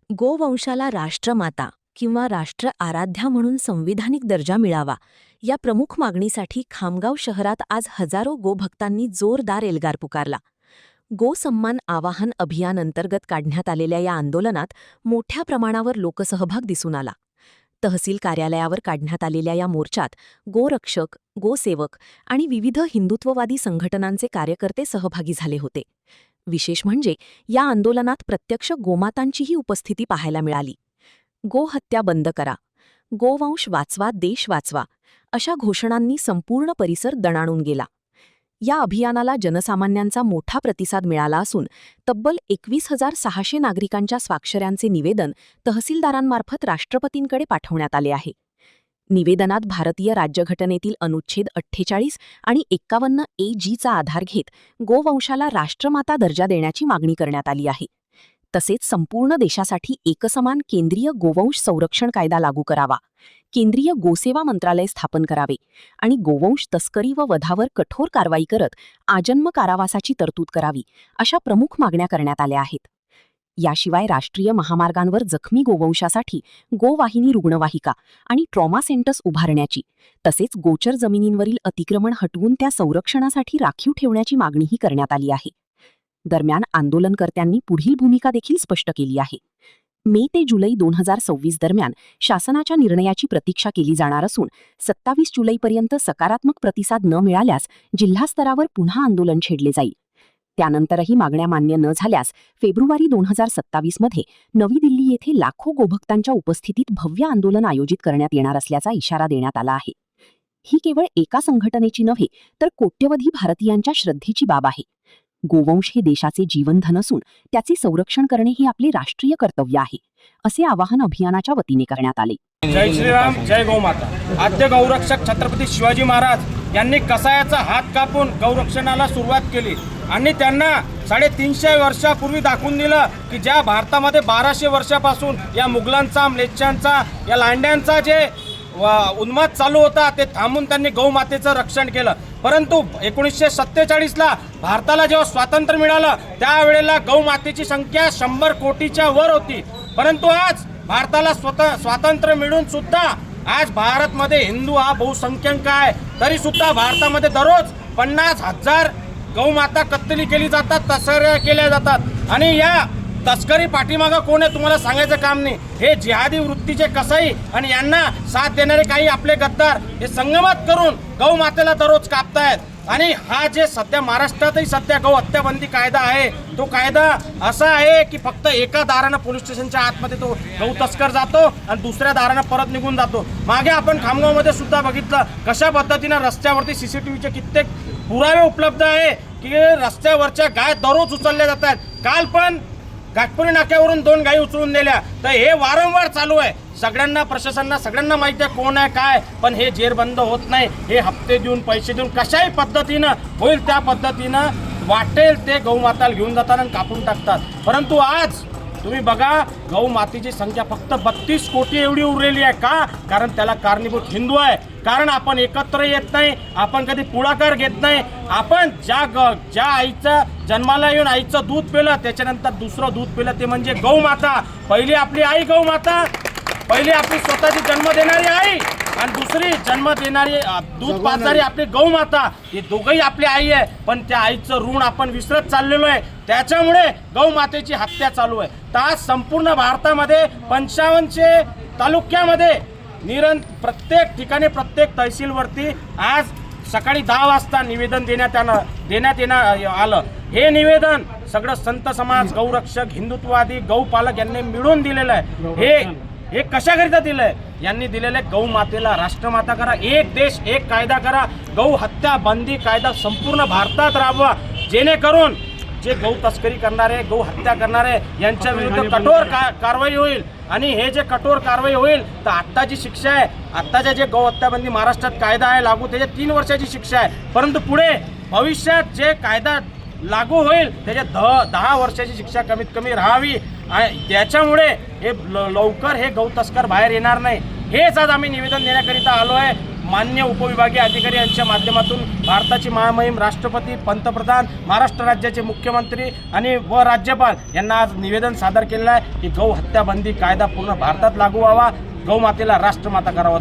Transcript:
गोवंशाला राष्ट्रमाता किंवा राष्ट्र आराध्या म्हणून संविधानिक दर्जा मिळावा या प्रमुख मागणीसाठी खामगाव शहरात आज हजारो गोभक्तांनी जोरदार एल्गार पुकारला. गोसन्मान आवाहन अभियान अंतर्गत काढण्यात आलेल्या या आंदोलनात मोठ्या प्रमाणावर लोकसहभाग दिसून आला. तहसील कार्यालयावर काढण्यात आलेल्या या मोर्चात गोरक्षक, गोसेवक आणि विविध हिंदुत्ववादी संघटनांचे कार्यकर्ते सहभागी झाले होते. विशेष म्हणजे या आंदोलनात प्रत्यक्ष गोमातांचीही उपस्थिती पाहायला मिळाली. गोहत्या बंद करा, गोवंश वाचवा, देश वाचवा अशा घोषणांनी संपूर्ण परिसर दणाणून गेला. या अभियानाला जनसामान्यांचा मोठा प्रतिसाद मिळाला असून तब्बल 21,600 नागरिकांच्या स्वाक्षऱ्यांचे निवेदन तहसीलदारांमार्फत राष्ट्रपतींकडे पाठवण्यात आले आहे. निवेदनात भारतीय राज्यघटनेतील अनुच्छेद 48 आणि 51A चा आधार घेत गोवंशाला राष्ट्रमाता दर्जा देण्याची मागणी करण्यात आली आहे. तसेच संपूर्ण देशासाठी एकसमान केंद्रीय गोवंश संरक्षण कायदा लागू करावा, केंद्रीय गोसेवा मंत्रालय स्थापन करावे आणि गोवंश तस्करी व वधावर कठोर कारवाई करत आजन्म कारावासाची तरतूद करावी अशा प्रमुख मागण्या करण्यात आल्या आहेत. याशिवाय राष्ट्रीय महामार्गांवर जखमी गोवंशासाठी गोवाहिनी रुग्णवाहिका आणि ट्रॉमा सेंटर्स उभारण्याची, तसेच गोचर जमिनींवरील अतिक्रमण हटवून त्या संरक्षणासाठी राखीव ठेवण्याची मागणीही करण्यात आली आहे. दरम्यान आंदोलनकर्त्यांनी पुढील भूमिका देखील स्पष्ट केली आहे. मे ते जुलै 2026 दरम्यान शासनाच्या निर्णयाची प्रतीक्षा केली जाणार असून 27 जुलैपर्यंत सकारात्मक प्रतिसाद न मिळाल्यास जिल्हास्तरावर पुन्हा आंदोलन छेडले जाईल. त्यानंतरही मागण्या मान्य न झाल्यास फेब्रुवारी 2027 मध्ये नवी दिल्ली येथे लाखो गोभक्तांच्या उपस्थितीत भव्य आंदोलन आयोजित करण्यात येणार असल्याचा इशारा देण्यात आला आहे. ही केवळ एका संघटनेची नव्हे तर कोट्यवधी भारतीयांच्या श्रद्धेची बाब आहे. गोवंश हे देशाचे जीवनधन असून त्याचे संरक्षण करणे हे आपले राष्ट्रीय कर्तव्य आहे, असे आवाहन अभियानाच्या वतीने करण्यात आले. जय श्रीराम, जय गौमाता. आद्य गौरक्षक छत्रपती शिवाजी महाराज यांनी कसायाचा हात कापून गौरक्षणाला सुरुवात केली आणि त्यांना 350 वर्षापूर्वी दाखवून दिलं की ज्या भारतामध्ये 1200 वर्षापासून या मुघलांचा, म्लेच्छांचा, या लांड्यांचा जे उन्माद चालू होता ते थांबून त्यांनी गौमातेचं रक्षण केलं. परंतु 1947ला भारताला जेव्हा स्वातंत्र्य मिळालं त्यावेळेला गौमातेची संख्या 100 कोटीच्या वर होती. परंतु आज भारताला स्वातंत्र्य मिळून सुद्धा आज भारतमध्ये हिंदू हा बहुसंख्यांक आहे, तरी सुद्धा भारतामध्ये दररोज 50,000 गौमाता कत्तली केली जातात, तस्कऱ्या केल्या जातात. आणि या तस्करी पाठीमागं कोण आहे तुम्हाला सांगायचं काम नाही. हे जिहादी वृत्तीचे कसाई आणि यांना साथ देणारे काही आपले गद्दार हे संगमत करून गौमातेला दररोज कापतायत. आणि हा जे सध्या महाराष्ट्रातही सध्या गौ हत्याबंदी कायदा आहे तो कायदा असा आहे की फक्त एका दारानं पोलीस स्टेशनच्या आतमध्ये तो गौ तस्कर जातो आणि दुसऱ्या दारानं परत निघून जातो. मागे आपण खामगावमध्ये सुद्धा बघितलं कशा पद्धतीनं रस्त्यावरती CCTVचे कित्येक पुरावे उपलब्ध आहे की रस्त्यावरच्या गाय दररोज उचलल्या जातात. काल पण घाटपुरी नाक्यावरून 2 गायी उचलून नेल्या. तर हे वारंवार चालू आहे. सगळ्यांना, प्रशासनाला सगळ्यांना माहिती आहे कोण आहे काय, पण हे जेर बंद होत नाही. हे हप्ते देऊन, पैसे देऊन कशाही पद्धतीनं होईल त्या पद्धतीनं वाटेल ते गौमाताला घेऊन जातात आणि कापून टाकतात. परंतु आज तुम्ही बघा गौमातेची संख्या फक्त 32 कोटी एवढी उरलेली आहे. का? कारण त्याला कारणीभूत हिंदू आहे. कारण आपण एकत्र येत नाही, आपण कधी पुढाकार घेत नाही. आपण ज्या आईचं जन्माला येऊन आईचं दूध पिलं त्याच्यानंतर दुसरं दूध पिलं ते म्हणजे गौमाता. पहिली आपली आई गौमाता, पहिली आपली स्वतःची जन्म देणारी आई आणि दुसरी जन्म देणारी दूध पाजणारी आपली गौमाता. हे दोघंही आपली आई आहे, पण त्या आईचं ऋण आपण विसरत चाललेलो आहे. त्याच्यामुळे गौमातेची हत्या चालू आहे. तर आज संपूर्ण भारतामध्ये 55 तालुक्यामध्ये प्रत्येक ठिकाणी, प्रत्येक तहसीलवरती आज सकाळी 10 वाजता निवेदन देण्यात आलं. हे निवेदन सगळं संत समाज, गौरक्षक, हिंदुत्ववादी, गौपालक यांनी मिळून दिलेलं आहे. हे कशाकरिता दिलंय? यांनी दिलेलं गौ मातेला राष्ट्रमाता करा, एक देश एक कायदा करा, गौ हत्या बंदी कायदा संपूर्ण भारतात राबवा, जेणेकरून जे गौ तस्करी करणारे, गौ हत्या करणारे यांच्या विरुद्ध कठोर कारवाई होईल. आणि हे जे कठोर कारवाई होईल तर आत्ताची शिक्षा आहे, आत्ताच्या जे गौ हत्याबंदी महाराष्ट्रात कायदा आहे लागू त्याच्या 3 वर्षाची शिक्षा आहे. परंतु पुढे भविष्यात जे कायदा लागू होईल त्याच्यात 10 वर्षाची शिक्षा कमीत कमी राहावी. आणि त्याच्यामुळे हे लवकर हे गौ तस्कर बाहेर येणार नाही. हेच आज आम्ही निवेदन देण्याकरिता आलो आहे. मान्य उपविभागीय अधिकारी यांच्या माध्यमातून भारताची महामहिम राष्ट्रपती, पंतप्रधान, महाराष्ट्र राज्याचे मुख्यमंत्री आणि राज्यपाल यांना आज निवेदन सादर केलेलं आहे की गौ हत्या बंदी कायदा पूर्ण भारतात लागू व्हावा, गौमातेला राष्ट्रमाता करावा.